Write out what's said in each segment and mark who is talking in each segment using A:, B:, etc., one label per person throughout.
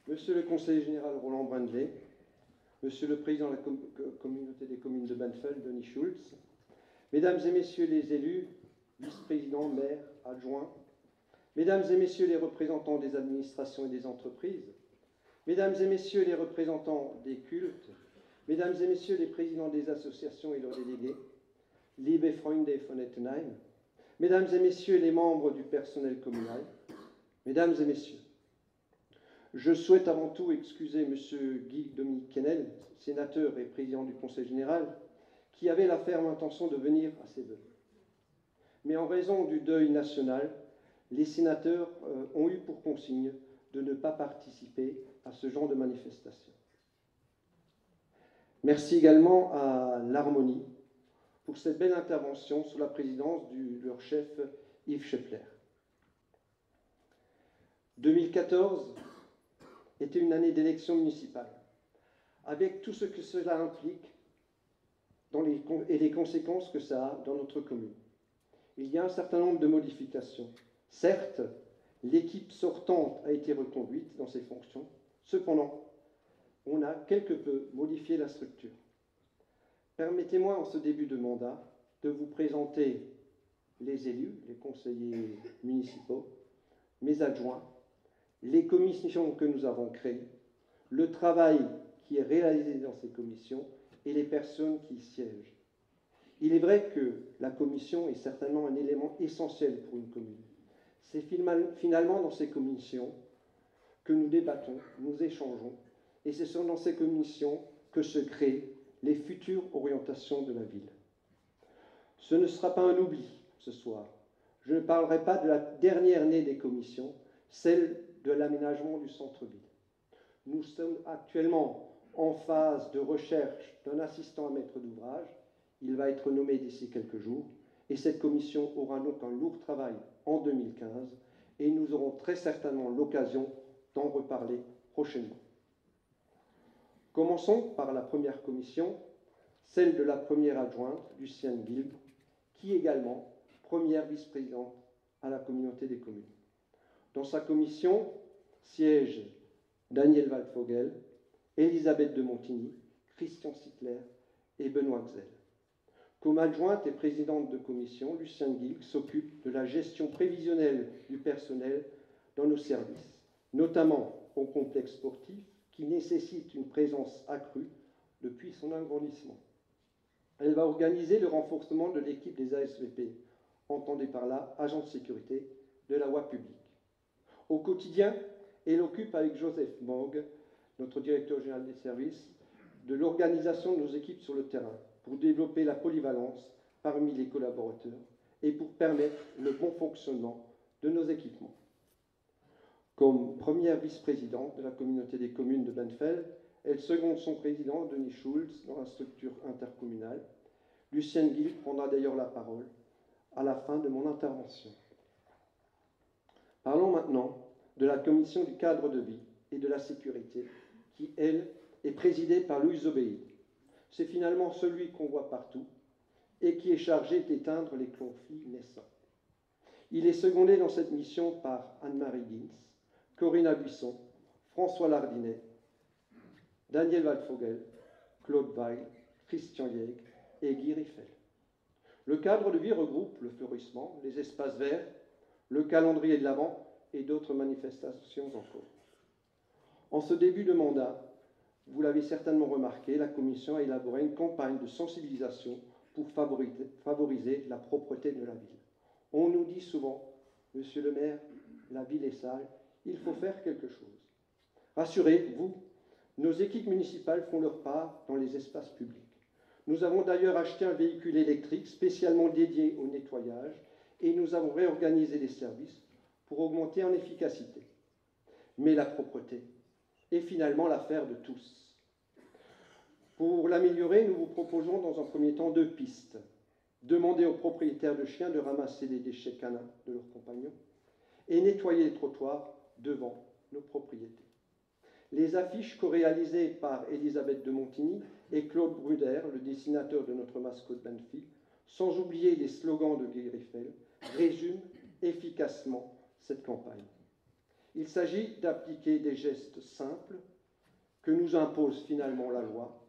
A: Monsieur le conseiller général Roland Brindley, Monsieur le président de la communauté des communes de Benfeld, Denis Schulz, Mesdames et Messieurs les élus, vice-présidents, maires, adjoints, Mesdames et Messieurs les représentants des administrations et des entreprises, Mesdames et Messieurs les représentants des cultes, Mesdames et Messieurs les présidents des associations et leurs délégués, liebe Freunde von Ettenheim, Mesdames et Messieurs les membres du personnel communal, Mesdames et Messieurs, je souhaite avant tout excuser M. Guy-Dominique Kennel, sénateur et président du Conseil général, qui avait la ferme intention de venir à ses vœux. Mais en raison du deuil national, les sénateurs ont eu pour consigne de ne pas participer à ce genre de manifestation. Merci également à l'Harmonie pour cette belle intervention sous la présidence de leur chef Yves Scheffler. 2014 était une année d'élection municipale, avec tout ce que cela implique et les conséquences que ça a dans notre commune. Il y a un certain nombre de modifications. Certes, l'équipe sortante a été reconduite dans ses fonctions. Cependant, on a quelque peu modifié la structure. Permettez-moi, en ce début de mandat, de vous présenter les élus, les conseillers municipaux, mes adjoints, les commissions que nous avons créées, le travail qui est réalisé dans ces commissions et les personnes qui y siègent. Il est vrai que la commission est certainement un élément essentiel pour une commune. C'est finalement dans ces commissions que nous débattons, nous échangeons, et ce sont dans ces commissions que se créent les futures orientations de la ville. Ce ne sera pas un oubli ce soir. Je ne parlerai pas de la dernière née des commissions, celle de l'aménagement du centre-ville. Nous sommes actuellement en phase de recherche d'un assistant à maître d'ouvrage. Il va être nommé d'ici quelques jours, et cette commission aura donc un lourd travail en 2015, et nous aurons très certainement l'occasion d'en reparler prochainement. Commençons par la première commission, celle de la première adjointe, Lucienne Guilb, qui est également première vice-présidente à la communauté des communes. Dans sa commission siègent Daniel Waldvogel, Elisabeth de Montigny, Christian Sittler et Benoît Xel. Comme adjointe et présidente de commission, Lucienne Guilb s'occupe de la gestion prévisionnelle du personnel dans nos services, notamment au complexe sportif qui nécessite une présence accrue depuis son agrandissement. Elle va organiser le renforcement de l'équipe des ASVP, entendez par là agents de sécurité de la voie publique. Au quotidien, elle occupe avec Joseph Morgue, notre directeur général des services, de l'organisation de nos équipes sur le terrain pour développer la polyvalence parmi les collaborateurs et pour permettre le bon fonctionnement de nos équipements. Comme première vice-présidente de la communauté des communes de Benfeld, elle seconde son président, Denis Schulz, dans la structure intercommunale. Lucienne Guilb prendra d'ailleurs la parole à la fin de mon intervention. Parlons maintenant de la commission du cadre de vie et de la sécurité, qui, elle, est présidée par Louise Obéid. C'est finalement celui qu'on voit partout et qui est chargé d'éteindre les conflits naissants. Il est secondé dans cette mission par Anne-Marie Gins, Corinna Buisson, François Lardinet, Daniel Waldvogel, Claude Weil, Christian Jäg et Guy Riffel. Le cadre de vie regroupe le fleurissement, les espaces verts, le calendrier de l'Avent et d'autres manifestations encore. En ce début de mandat, vous l'avez certainement remarqué, la Commission a élaboré une campagne de sensibilisation pour favoriser la propreté de la ville. On nous dit souvent, Monsieur le maire, la ville est sale, il faut faire quelque chose. Rassurez-vous, nos équipes municipales font leur part dans les espaces publics. Nous avons d'ailleurs acheté un véhicule électrique spécialement dédié au nettoyage et nous avons réorganisé les services pour augmenter en efficacité. Mais la propreté est finalement l'affaire de tous. Pour l'améliorer, nous vous proposons dans un premier temps 2 pistes. Demander aux propriétaires de chiens de ramasser les déchets canins de leurs compagnons et nettoyer les trottoirs devant nos propriétés. Les affiches co-réalisées par Elisabeth de Montigny et Claude Bruder, le dessinateur de notre mascotte Banfi, sans oublier les slogans de Guy Riffel, résument efficacement cette campagne. Il s'agit d'appliquer des gestes simples que nous impose finalement la loi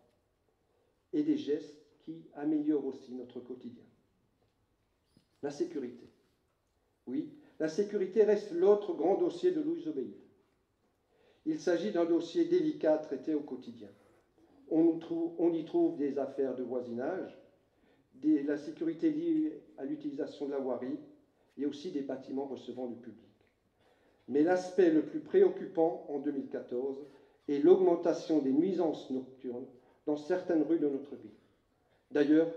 A: et des gestes qui améliorent aussi notre quotidien. La sécurité. Oui, la sécurité reste l'autre grand dossier de Louise Obéide. Il s'agit d'un dossier délicat traité au quotidien. On y trouve des affaires de voisinage, la sécurité liée à l'utilisation de la voirie et aussi des bâtiments recevant du public. Mais l'aspect le plus préoccupant en 2014 est l'augmentation des nuisances nocturnes dans certaines rues de notre ville. D'ailleurs,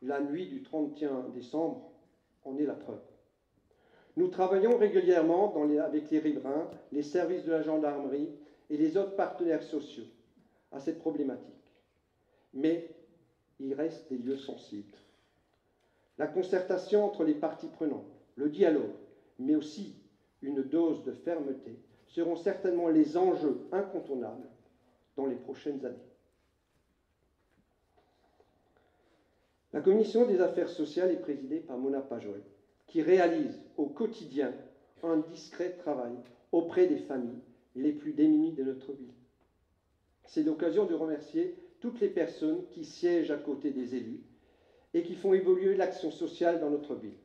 A: la nuit du 31 décembre en est la preuve. Nous travaillons régulièrement avec les riverains, les services de la gendarmerie et les autres partenaires sociaux à cette problématique. Mais il reste des lieux sensibles. La concertation entre les parties prenantes, le dialogue, mais aussi une dose de fermeté seront certainement les enjeux incontournables dans les prochaines années. La commission des affaires sociales est présidée par Mona Pajol, qui réalise au quotidien un discret travail auprès des familles les plus démunies de notre ville. C'est l'occasion de remercier toutes les personnes qui siègent à côté des élus et qui font évoluer l'action sociale dans notre ville.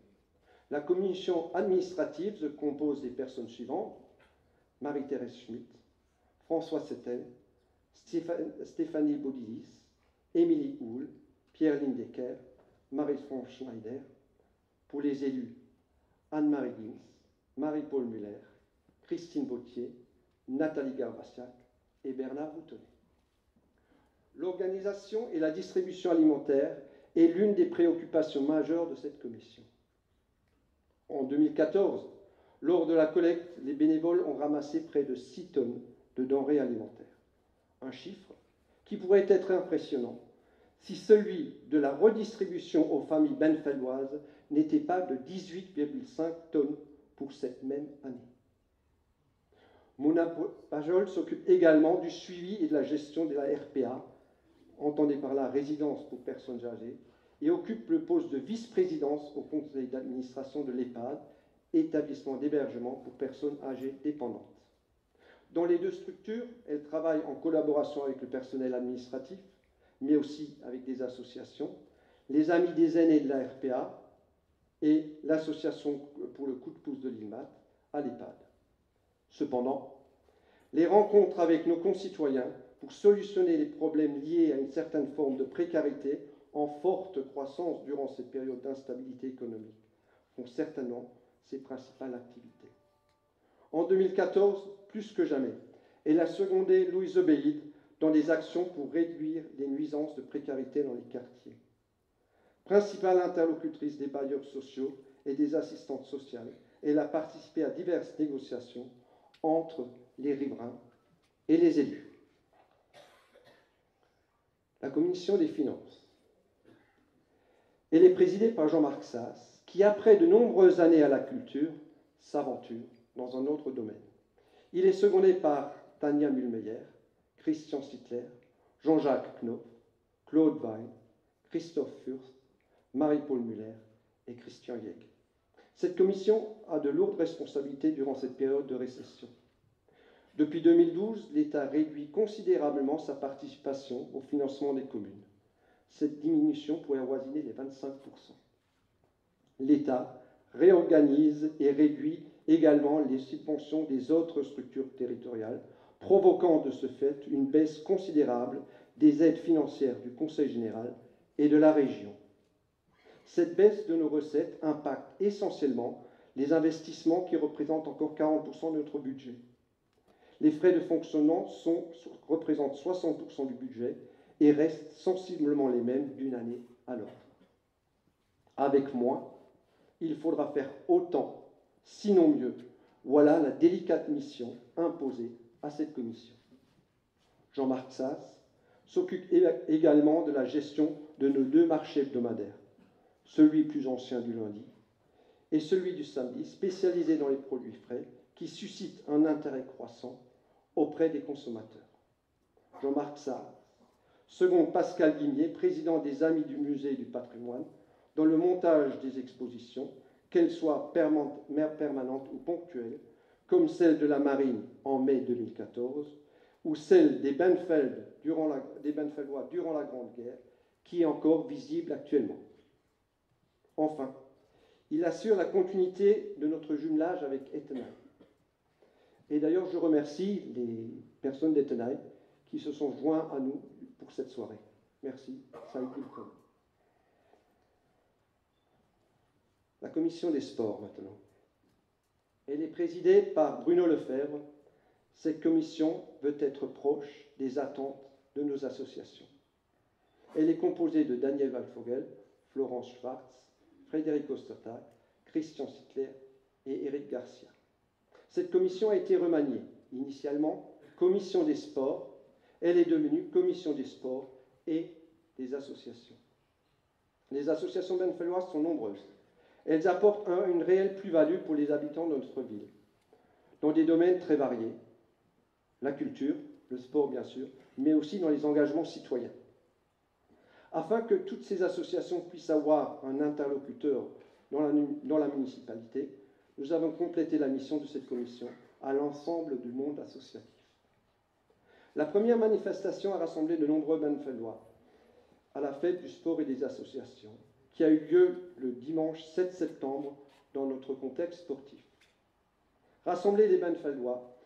A: La commission administrative se compose des personnes suivantes: Marie-Thérèse Schmitt, François Settel, Stéphanie Baudilis, Émilie Houle, Pierre Lindecker, Marie-France Schneider. Pour les élus, Anne-Marie Gins, Marie-Paul Muller, Christine Bautier, Nathalie Garbassiac et Bernard Boutonnet. L'organisation et la distribution alimentaire est l'une des préoccupations majeures de cette commission. En 2014, lors de la collecte, les bénévoles ont ramassé près de 6 tonnes de denrées alimentaires. Un chiffre qui pourrait être impressionnant si celui de la redistribution aux familles benfeldoises n'était pas de 18,5 tonnes pour cette même année. Mona Pajol s'occupe également du suivi et de la gestion de la RPA, entendez par là résidence pour personnes âgées, et occupe le poste de vice-présidence au conseil d'administration de l'EHPAD, établissement d'hébergement pour personnes âgées dépendantes. Dans les deux structures, elle travaille en collaboration avec le personnel administratif, mais aussi avec des associations, les Amis des aînés de la RPA et l'association pour le coup de pouce de l'INMAT à l'EHPAD. Cependant, les rencontres avec nos concitoyens pour solutionner les problèmes liés à une certaine forme de précarité en forte croissance durant cette période d'instabilité économique font certainement ses principales activités. En 2014, plus que jamais, elle a secondé Louise Obéide dans des actions pour réduire les nuisances de précarité dans les quartiers. Principale interlocutrice des bailleurs sociaux et des assistantes sociales, elle a participé à diverses négociations entre les riverains et les élus. La commission des finances. Elle est présidée par Jean-Marc Sass, qui, après de nombreuses années à la culture, s'aventure dans un autre domaine. Il est secondé par Tania Mühlmeyer, Christian Sittler, Jean-Jacques Knopf, Claude Wein, Christophe Fürst, Marie-Paul Muller et Christian Jäger. Cette commission a de lourdes responsabilités durant cette période de récession. Depuis 2012, l'État réduit considérablement sa participation au financement des communes. Cette diminution pourrait avoisiner les 25%. L'État réorganise et réduit également les subventions des autres structures territoriales, provoquant de ce fait une baisse considérable des aides financières du Conseil général et de la région. Cette baisse de nos recettes impacte essentiellement les investissements qui représentent encore 40% de notre budget. Les frais de fonctionnement représentent 60% du budget et restent sensiblement les mêmes d'une année à l'autre. Avec moins, il faudra faire autant, sinon mieux. Voilà la délicate mission imposée à cette commission. Jean-Marc Sass s'occupe également de la gestion de nos 2 marchés hebdomadaires, celui plus ancien du lundi et celui du samedi, spécialisé dans les produits frais, qui suscite un intérêt croissant auprès des consommateurs. Jean-Marc Sass seconde Pascal Guimier, président des Amis du Musée du Patrimoine, dans le montage des expositions, qu'elles soient permanentes ou ponctuelles, comme celle de la Marine en mai 2014, ou celle des Benfeldois durant la Grande Guerre, qui est encore visible actuellement. Enfin, il assure la continuité de notre jumelage avec Ettenheim. Et d'ailleurs, je remercie les personnes d'Ettenheim qui se sont joints à nous pour cette soirée. Merci, ça a été le temps. La commission des sports, maintenant. Elle est présidée par Bruno Lefebvre. Cette commission veut être proche des attentes de nos associations. Elle est composée de Daniel Waldvogel, Florence Schwartz, Frédéric Ostertag, Christian Sittler et Éric Garcia. Cette commission a été remaniée. Initialement, commission des sports, elle est devenue commission des sports et des associations. Les associations benfelloises sont nombreuses. Elles apportent une réelle plus-value pour les habitants de notre ville, dans des domaines très variés, la culture, le sport bien sûr, mais aussi dans les engagements citoyens. Afin que toutes ces associations puissent avoir un interlocuteur dans la municipalité, nous avons complété la mission de cette commission à l'ensemble du monde associatif. La première manifestation a rassemblé de nombreux benfellois à la fête du sport et des associations, qui a eu lieu le dimanche 7 septembre dans notre contexte sportif. Rassembler les benfellois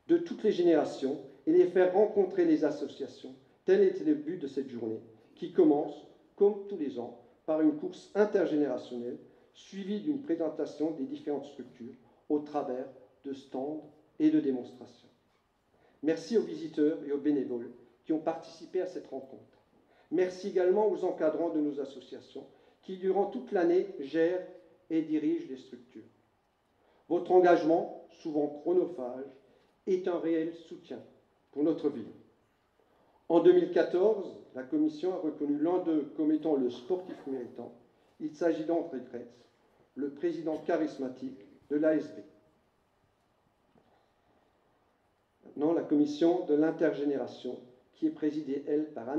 A: de toutes les générations et les faire rencontrer les associations, tel était le but de cette journée, qui commence, comme tous les ans, par une course intergénérationnelle suivie d'une présentation des différentes structures au travers de stands et de démonstrations. Merci aux visiteurs et aux bénévoles qui ont participé à cette rencontre. Merci également aux encadrants de nos associations qui, durant toute l'année, gèrent et dirigent les structures. Votre engagement, souvent chronophage, est un réel soutien pour notre ville. En 2014, la Commission a reconnu l'un d'eux comme étant le sportif méritant. Il s'agit d'André Kretz, le président charismatique de l'ASB. Maintenant, la Commission de l'intergénération, qui est présidée, elle, par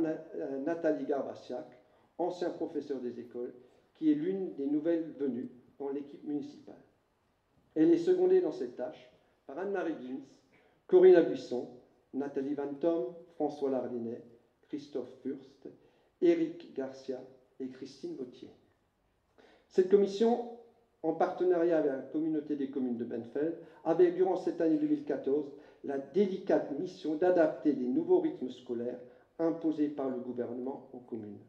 A: Nathalie Garbassiak, ancien professeur des écoles, qui est l'une des nouvelles venues dans l'équipe municipale. Elle est secondée dans cette tâche par Anne-Marie Gins, Corinna Buisson, Nathalie Van Tom, François Lardinet, Christophe Furst, Éric Garcia et Christine Vautier. Cette commission, en partenariat avec la communauté des communes de Benfeld, avait durant cette année 2014 la délicate mission d'adapter les nouveaux rythmes scolaires imposés par le gouvernement aux communes.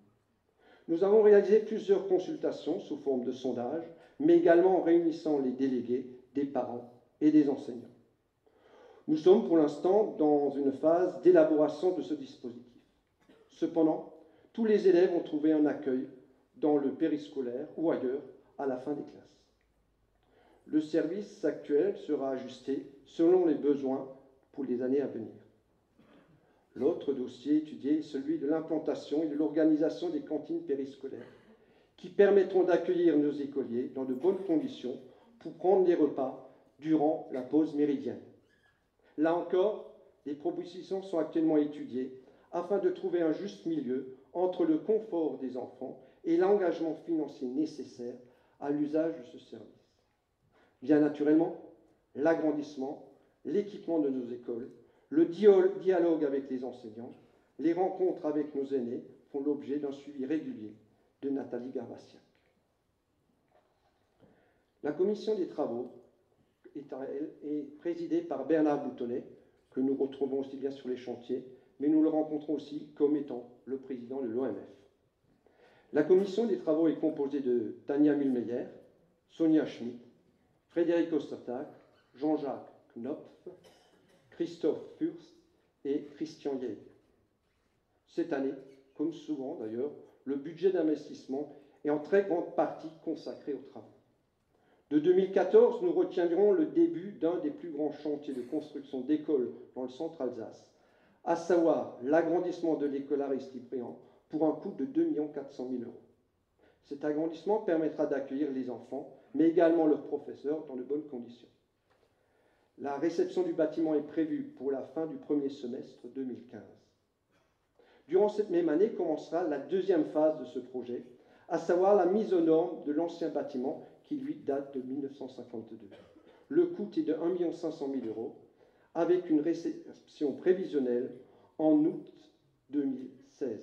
A: Nous avons réalisé plusieurs consultations sous forme de sondage, mais également en réunissant les délégués, des parents et des enseignants. Nous sommes pour l'instant dans une phase d'élaboration de ce dispositif. Cependant, tous les élèves ont trouvé un accueil dans le périscolaire ou ailleurs à la fin des classes. Le service actuel sera ajusté selon les besoins pour les années à venir. L'autre dossier étudié est celui de l'implantation et de l'organisation des cantines périscolaires qui permettront d'accueillir nos écoliers dans de bonnes conditions pour prendre les repas durant la pause méridienne. Là encore, les propositions sont actuellement étudiées afin de trouver un juste milieu entre le confort des enfants et l'engagement financier nécessaire à l'usage de ce service. Bien naturellement, l'agrandissement, l'équipement de nos écoles, le dialogue avec les enseignants, les rencontres avec nos aînés font l'objet d'un suivi régulier de Nathalie Garbassiak. La commission des travaux est présidée par Bernard Boutonnet, que nous retrouvons aussi bien sur les chantiers, mais nous le rencontrons aussi comme étant le président de l'OMF. La commission des travaux est composée de Tania Mühlmeyer, Sonia Schmidt, Frédéric Ostertag, Jean-Jacques Knopf, Christophe Furst et Christian Yeig. Cette année, comme souvent d'ailleurs, le budget d'investissement est en très grande partie consacré aux travaux. De 2014, nous retiendrons le début d'un des plus grands chantiers de construction d'écoles dans le centre Alsace, à savoir l'agrandissement de l'école Aristide Briand pour un coût de 2 400 000 €. Cet agrandissement permettra d'accueillir les enfants, mais également leurs professeurs dans de bonnes conditions. La réception du bâtiment est prévue pour la fin du premier semestre 2015. Durant cette même année commencera la deuxième phase de ce projet, à savoir la mise aux normes de l'ancien bâtiment qui, lui, date de 1952. Le coût est de 1 500 000 euros, avec une réception prévisionnelle en août 2016.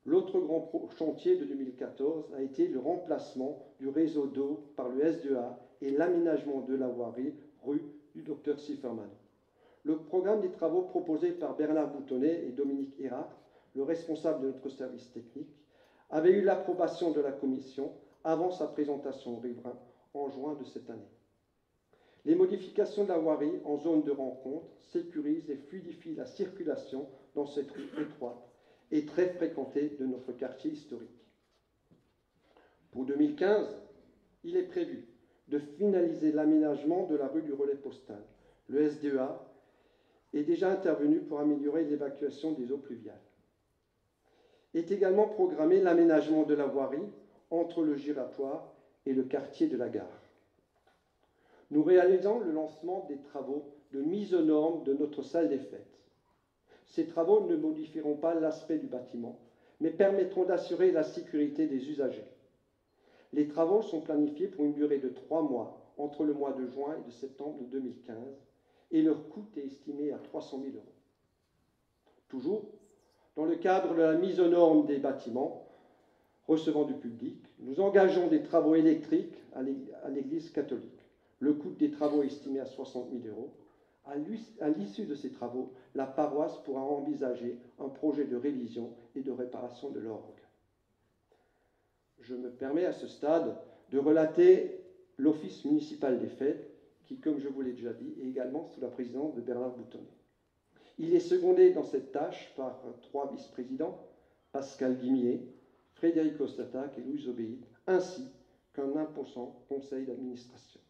A: L'autre grand chantier de 2014 a été le remplacement du réseau d'eau par le SDA et l'aménagement de la voirie rue du Dr Sifferman. Le programme des travaux proposé par Bernard Boutonnet et Dominique Erard, le responsable de notre service technique, avait eu l'approbation de la Commission avant sa présentation au riverain en juin de cette année. Les modifications de la voirie en zone de rencontre sécurisent et fluidifient la circulation dans cette rue étroite et très fréquentée de notre quartier historique. Pour 2015, il est prévu de finaliser l'aménagement de la rue du Relais Postal. Le SDEA est déjà intervenu pour améliorer l'évacuation des eaux pluviales. Est également programmé l'aménagement de la voirie entre le giratoire et le quartier de la gare. Nous réalisons le lancement des travaux de mise aux normes de notre salle des fêtes. Ces travaux ne modifieront pas l'aspect du bâtiment, mais permettront d'assurer la sécurité des usagers. Les travaux sont planifiés pour une durée de 3 mois, entre le mois de juin et de septembre 2015, et leur coût est estimé à 300 000 euros. Toujours, dans le cadre de la mise aux normes des bâtiments recevant du public, nous engageons des travaux électriques à l'Église catholique. Le coût des travaux est estimé à 60 000 euros. À l'issue de ces travaux, la paroisse pourra envisager un projet de révision et de réparation de l'orgue. Je me permets à ce stade de relater l'Office municipal des fêtes, qui, comme je vous l'ai déjà dit, est également sous la présidence de Bernard Boutonnet. Il est secondé dans cette tâche par 3 vice-présidents, Pascal Guimier, Frédéric Ostatac et Louise Obéid, ainsi qu'un imposant conseil d'administration.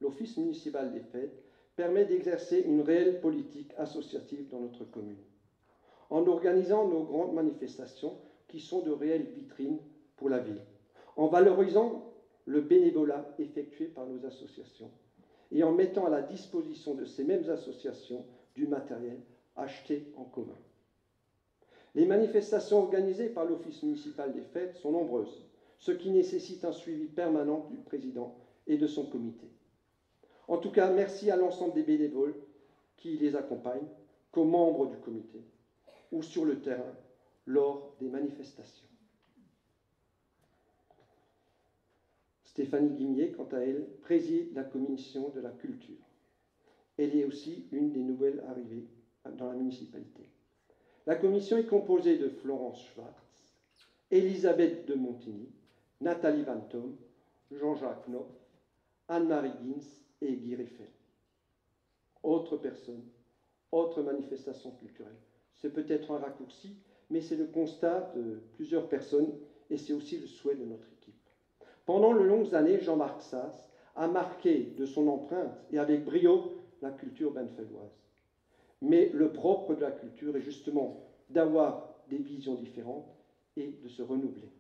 A: L'Office municipal des fêtes permet d'exercer une réelle politique associative dans notre commune, en organisant nos grandes manifestations qui sont de réelles vitrines pour la ville, en valorisant le bénévolat effectué par nos associations et en mettant à la disposition de ces mêmes associations du matériel acheté en commun. Les manifestations organisées par l'Office municipal des fêtes sont nombreuses, ce qui nécessite un suivi permanent du président et de son comité. En tout cas, merci à l'ensemble des bénévoles qui les accompagnent, comme membres du comité, ou sur le terrain, lors des manifestations. Stéphanie Guimier, quant à elle, préside la commission de la culture. Elle est aussi une des nouvelles arrivées dans la municipalité. La commission est composée de Florence Schwartz, Elisabeth de Montigny, Nathalie Van Thom, Jean-Jacques Knopf, Anne-Marie Gins et Guy Riffel. Autre personne, autre manifestation culturelle. C'est peut-être un raccourci, mais c'est le constat de plusieurs personnes et c'est aussi le souhait de notre équipe. Pendant de longues années, Jean-Marc Sass a marqué de son empreinte et avec brio la culture benfeldoise. Mais le propre de la culture est justement d'avoir des visions différentes et de se renouveler.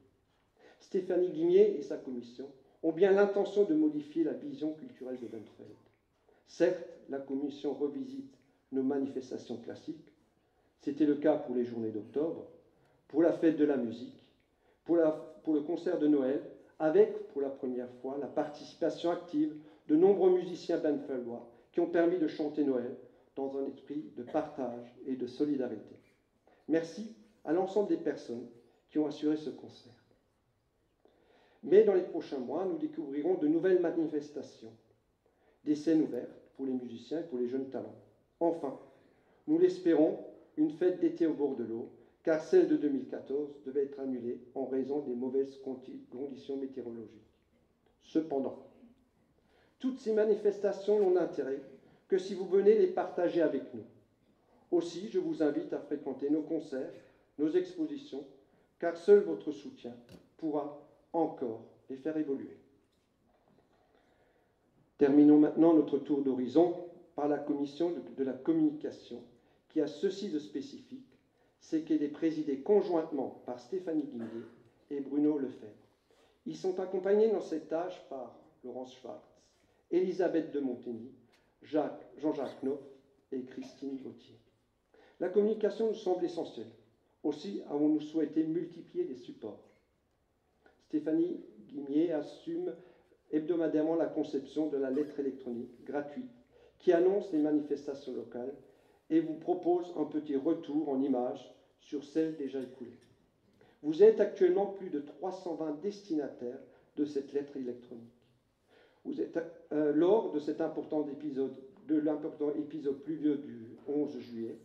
A: Stéphanie Guimier et sa commission ont bien l'intention de modifier la vision culturelle de Benfeld. Certes, la commission revisite nos manifestations classiques. C'était le cas pour les journées d'octobre, pour la fête de la musique, pour le concert de Noël, avec, pour la première fois, la participation active de nombreux musiciens benfeldois qui ont permis de chanter Noël dans un esprit de partage et de solidarité. Merci à l'ensemble des personnes qui ont assuré ce concert. Mais dans les prochains mois, nous découvrirons de nouvelles manifestations, des scènes ouvertes pour les musiciens et pour les jeunes talents. Enfin, nous l'espérons, une fête d'été au bord de l'eau, car celle de 2014 devait être annulée en raison des mauvaises conditions météorologiques. Cependant, toutes ces manifestations n'ont d'intérêt que si vous venez les partager avec nous. Aussi, je vous invite à fréquenter nos concerts, nos expositions, car seul votre soutien pourra encore les faire évoluer. Terminons maintenant notre tour d'horizon par la commission de la communication, qui a ceci de spécifique, c'est qu'elle est présidée conjointement par Stéphanie Guimier et Bruno Lefebvre. Ils sont accompagnés dans cette tâche par Laurence Schwartz, Elisabeth de Montigny, Jean-Jacques Knopf et Christine Gauthier. La communication nous semble essentielle. Aussi avons-nous souhaité multiplier les supports. Stéphanie Guimier assume hebdomadairement la conception de la lettre électronique gratuite qui annonce les manifestations locales et vous propose un petit retour en images sur celles déjà écoulées. Vous êtes actuellement plus de 320 destinataires de cette lettre électronique. Vous êtes, lors de cet important épisode, de l'important épisode pluvieux du 11 juillet,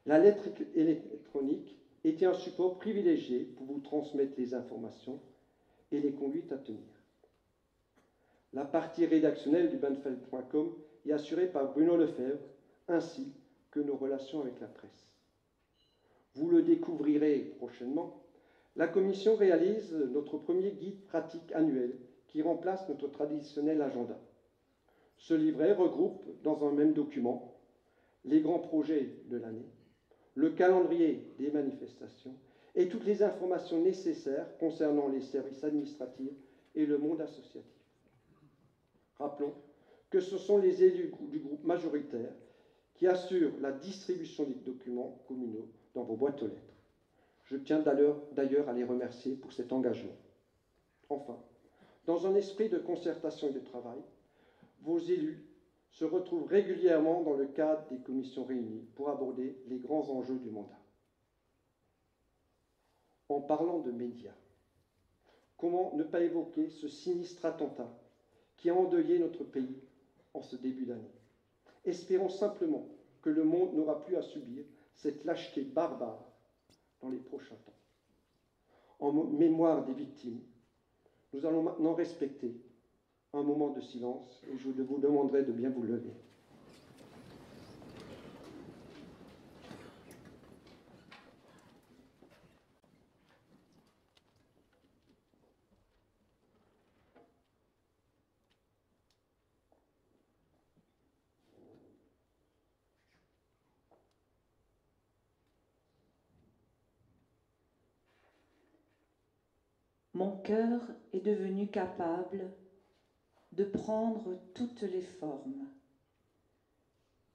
A: la lettre électronique était un support privilégié pour vous transmettre les informations et les conduites à tenir. La partie rédactionnelle du Banfeld.com est assurée par Bruno Lefebvre, ainsi que nos relations avec la presse. Vous le découvrirez prochainement. La Commission réalise notre premier guide pratique annuel qui remplace notre traditionnel agenda. Ce livret regroupe dans un même document les grands projets de l'année, le calendrier des manifestations et toutes les informations nécessaires concernant les services administratifs et le monde associatif. Rappelons que ce sont les élus du groupe majoritaire qui assurent la distribution des documents communaux dans vos boîtes aux lettres. Je tiens d'ailleurs à les remercier pour cet engagement. Enfin, dans un esprit de concertation et de travail, vos élus se retrouvent régulièrement dans le cadre des commissions réunies pour aborder les grands enjeux du mandat. En parlant de médias, comment ne pas évoquer ce sinistre attentat qui a endeuillé notre pays en ce début d'année? Espérons simplement que le monde n'aura plus à subir cette lâcheté barbare dans les prochains temps. En mémoire des victimes, nous allons maintenant respecter un moment de silence et je vous demanderai de bien vous lever.
B: Mon cœur est devenu capable de prendre toutes les formes.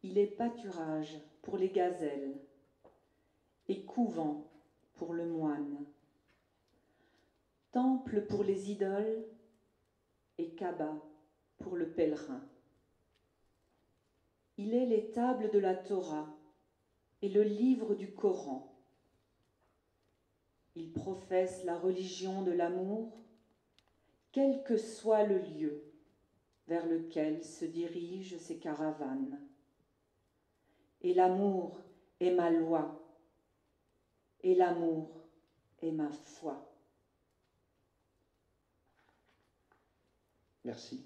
B: Il est pâturage pour les gazelles et couvent pour le moine, temple pour les idoles et Kaaba pour le pèlerin. Il est les tables de la Torah et le livre du Coran. Il professe la religion de l'amour, quel que soit le lieu vers lequel se dirigent ces caravanes. Et l'amour est ma loi, et l'amour est ma foi.
A: Merci.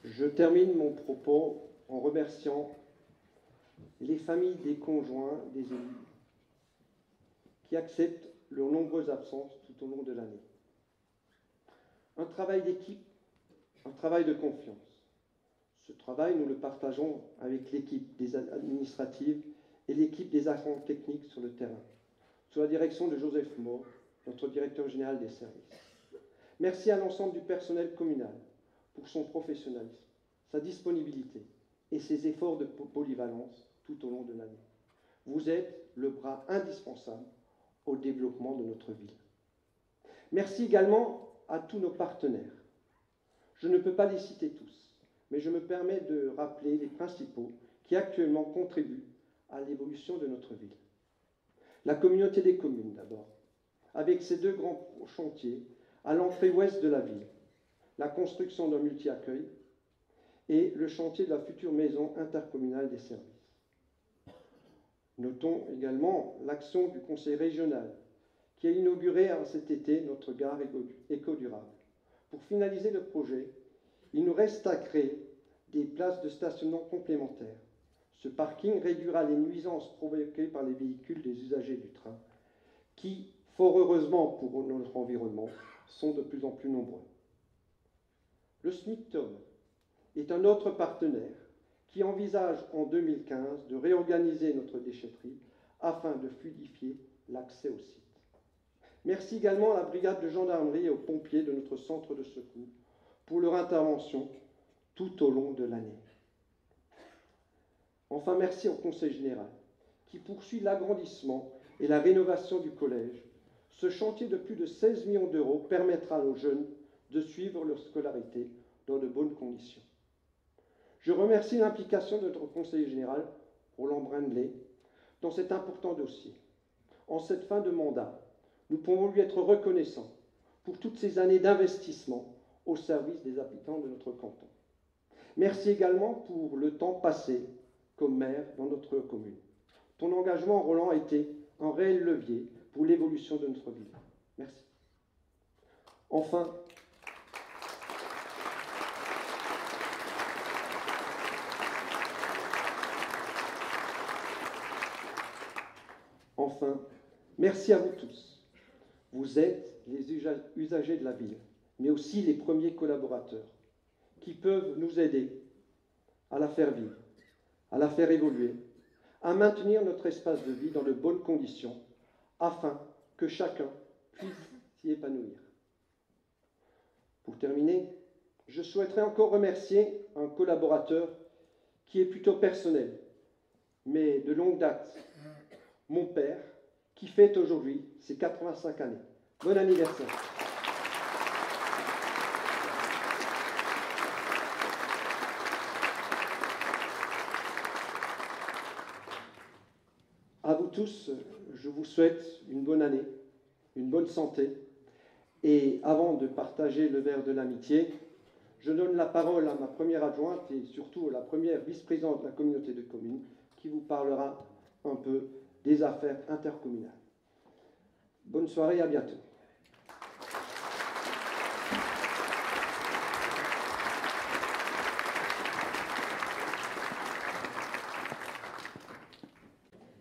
A: Je termine mon propos en remerciant les familles des conjoints des élus qui acceptent leurs nombreuses absences tout au long de l'année. Un travail d'équipe, un travail de confiance. Ce travail, nous le partageons avec l'équipe des administratives et l'équipe des agents techniques sur le terrain, sous la direction de Joseph Maure, notre directeur général des services. Merci à l'ensemble du personnel communal pour son professionnalisme, sa disponibilité et ses efforts de polyvalence tout au long de l'année. Vous êtes le bras indispensable au développement de notre ville. Merci également à tous nos partenaires. Je ne peux pas les citer tous, mais je me permets de rappeler les principaux qui actuellement contribuent à l'évolution de notre ville. La communauté des communes d'abord, avec ses deux grands chantiers à l'entrée ouest de la ville, la construction d'un multi-accueil et le chantier de la future maison intercommunale des services. Notons également l'action du conseil régional qui a inauguré cet été notre gare éco-durable. Pour finaliser le projet, il nous reste à créer des places de stationnement complémentaires. Ce parking réduira les nuisances provoquées par les véhicules des usagers du train, qui, fort heureusement pour notre environnement, sont de plus en plus nombreux. Le SMICTOM est un autre partenaire qui envisage en 2015 de réorganiser notre déchetterie afin de fluidifier l'accès au site. Merci également à la brigade de gendarmerie et aux pompiers de notre centre de secours pour leur intervention tout au long de l'année. Enfin, merci au Conseil général qui poursuit l'agrandissement et la rénovation du collège, ce chantier de plus de 16 millions d'euros permettra à nos jeunes de suivre leur scolarité dans de bonnes conditions. Je remercie l'implication de notre conseiller général, Roland Brindley, dans cet important dossier. En cette fin de mandat, nous pouvons lui être reconnaissants pour toutes ces années d'investissement au service des habitants de notre canton. Merci également pour le temps passé comme maire dans notre commune. Ton engagement, Roland, a été un réel levier pour l'évolution de notre ville. Merci. Enfin, merci à vous tous. Vous êtes les usagers de la ville, mais aussi les premiers collaborateurs qui peuvent nous aider à la faire vivre, à la faire évoluer, à maintenir notre espace de vie dans de bonnes conditions, afin que chacun puisse s'y épanouir. Pour terminer, je souhaiterais encore remercier un collaborateur qui est plutôt personnel, mais de longue date, mon père, qui fête aujourd'hui ses 85 années. Bon anniversaire. À vous tous, je vous souhaite une bonne année, une bonne santé. Et avant de partager le verre de l'amitié, je donne la parole à ma première adjointe et surtout à la première vice-présidente de la communauté de communes qui vous parlera un peu des affaires intercommunales. Bonne soirée, à bientôt.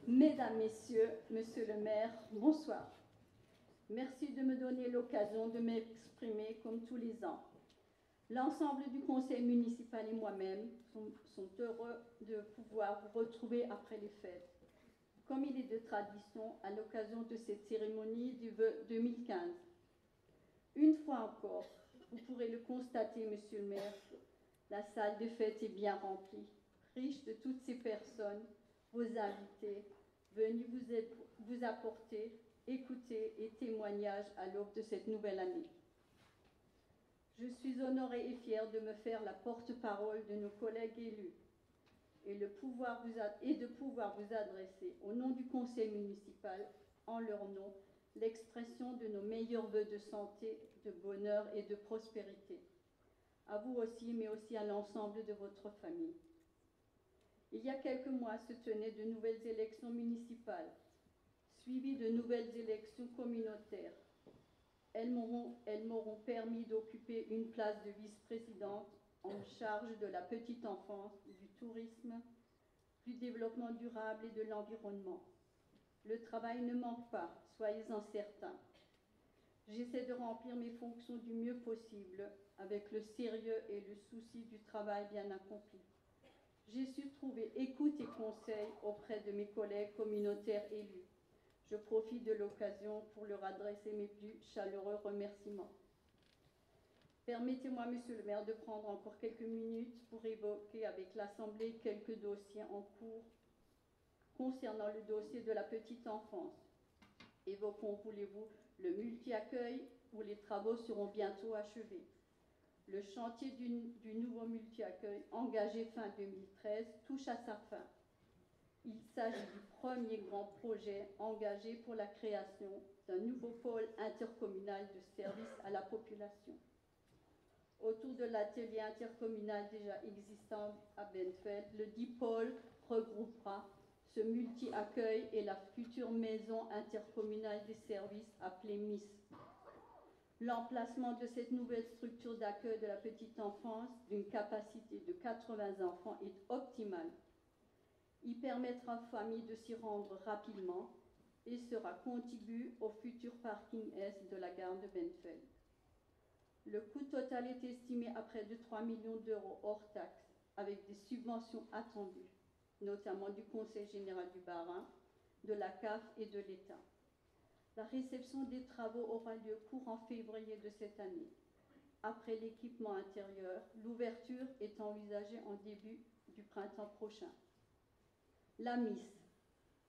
C: Mesdames, Messieurs, Monsieur le maire, bonsoir. Merci de me donner l'occasion de m'exprimer comme tous les ans. L'ensemble du conseil municipal et moi-même sont heureux de pouvoir vous retrouver après les fêtes. Comme il est de tradition à l'occasion de cette cérémonie du vœu 2015. Une fois encore, vous pourrez le constater, Monsieur le maire, la salle de fête est bien remplie, riche de toutes ces personnes, vos invités, venus vous apporter, écouter et témoignages à l'aube de cette nouvelle année. Je suis honorée et fière de me faire la porte-parole de nos collègues élus et de pouvoir vous adresser au nom du conseil municipal, en leur nom, l'expression de nos meilleurs vœux de santé, de bonheur et de prospérité. À vous aussi, mais aussi à l'ensemble de votre famille. Il y a quelques mois se tenaient de nouvelles élections municipales, suivies de nouvelles élections communautaires. Elles m'auront permis d'occuper une place de vice-présidente en charge de la petite enfance, du tourisme, du développement durable et de l'environnement. Le travail ne manque pas, soyez-en certains. J'essaie de remplir mes fonctions du mieux possible, avec le sérieux et le souci du travail bien accompli. J'ai su trouver écoute et conseil auprès de mes collègues communautaires élus. Je profite de l'occasion pour leur adresser mes plus chaleureux remerciements. Permettez-moi, Monsieur le maire, de prendre encore quelques minutes pour évoquer avec l'Assemblée quelques dossiers en cours concernant le dossier de la petite enfance. Évoquons, voulez-vous, le multi-accueil où les travaux seront bientôt achevés. Le chantier du nouveau multi-accueil engagé fin 2013 touche à sa fin. Il s'agit du premier grand projet engagé pour la création d'un nouveau pôle intercommunal de services à la population. Autour de l'atelier intercommunal déjà existant à Benfeld, le dit pôle regroupera ce multi-accueil et la future maison intercommunale des services appelée MIS. L'emplacement de cette nouvelle structure d'accueil de la petite enfance, d'une capacité de 80 enfants, est optimal. Il permettra aux familles de s'y rendre rapidement et sera contigu au futur parking est de la gare de Benfeld. Le coût total est estimé à près de 3 millions d'euros hors taxes, avec des subventions attendues, notamment du Conseil général du Bas-Rhin, de la CAF et de l'État. La réception des travaux aura lieu courant février de cette année. Après l'équipement intérieur, l'ouverture est envisagée en début du printemps prochain. La MIS,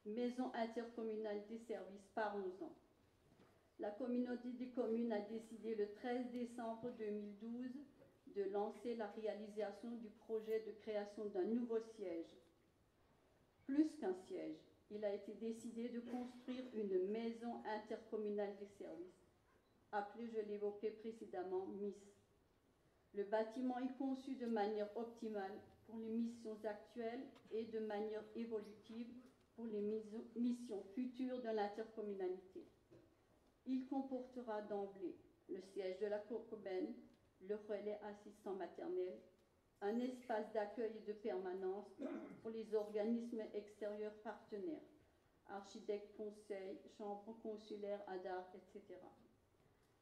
C: maison intercommunale des services par 11 ans. La communauté des communes a décidé le 13 décembre 2012 de lancer la réalisation du projet de création d'un nouveau siège. Plus qu'un siège, il a été décidé de construire une maison intercommunale des services, appelée, je l'évoquais précédemment, MIS. Le bâtiment est conçu de manière optimale pour les missions actuelles et de manière évolutive pour les missions futures de l'intercommunalité. Il comportera d'emblée le siège de la COCOBEN, le relais assistant maternel, un espace d'accueil et de permanence pour les organismes extérieurs partenaires, architectes, conseils, chambres consulaires, ADAR, etc.,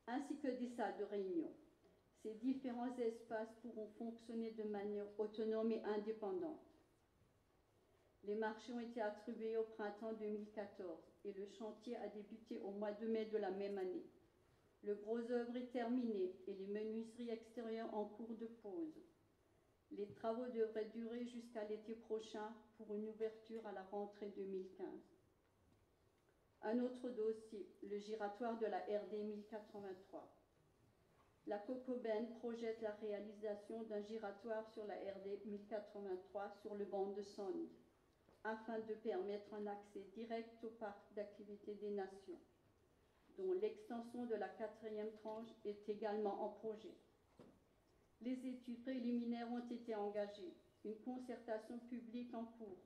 C: ainsi que des salles de réunion. Ces différents espaces pourront fonctionner de manière autonome et indépendante. Les marchés ont été attribués au printemps 2014 et le chantier a débuté au mois de mai de la même année. Le gros œuvre est terminé et les menuiseries extérieures en cours de pose. Les travaux devraient durer jusqu'à l'été prochain pour une ouverture à la rentrée 2015. Un autre dossier, le giratoire de la RD 1083. La COCOBEN projette la réalisation d'un giratoire sur la RD 1083 sur le banc de Sonde, afin de permettre un accès direct au parc d'activités des Nations, dont l'extension de la 4e tranche est également en projet. Les études préliminaires ont été engagées. Une concertation publique en cours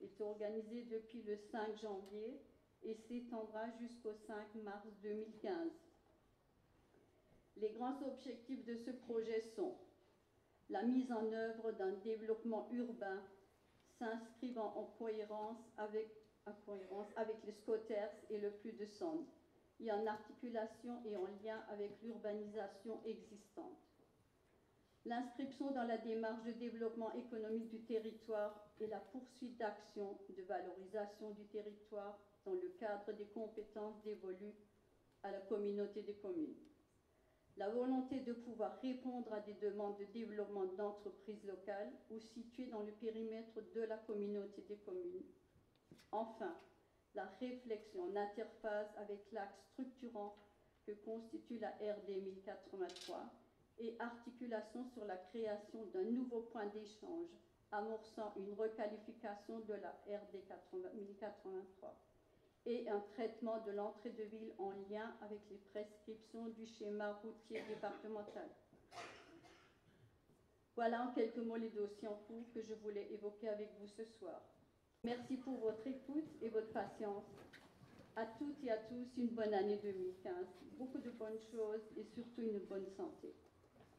C: est organisée depuis le 5 janvier et s'étendra jusqu'au 5 mars 2015. Les grands objectifs de ce projet sont la mise en œuvre d'un développement urbain s'inscrivant en cohérence avec les squatters et le plus de Sonde, et en articulation et en lien avec l'urbanisation existante. L'inscription dans la démarche de développement économique du territoire et la poursuite d'actions de valorisation du territoire dans le cadre des compétences dévolues à la communauté des communes. La volonté de pouvoir répondre à des demandes de développement d'entreprises locales ou situées dans le périmètre de la communauté des communes. Enfin, la réflexion en interface avec l'axe structurant que constitue la RD 1083 et articulation sur la création d'un nouveau point d'échange amorçant une requalification de la RD 1083 et un traitement de l'entrée de ville en lien avec les prescriptions du schéma routier départemental. Voilà en quelques mots les dossiers en cours que je voulais évoquer avec vous ce soir. Merci pour votre écoute et votre patience. À toutes et à tous, une bonne année 2015. Beaucoup de bonnes choses et surtout une bonne santé.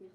C: Merci.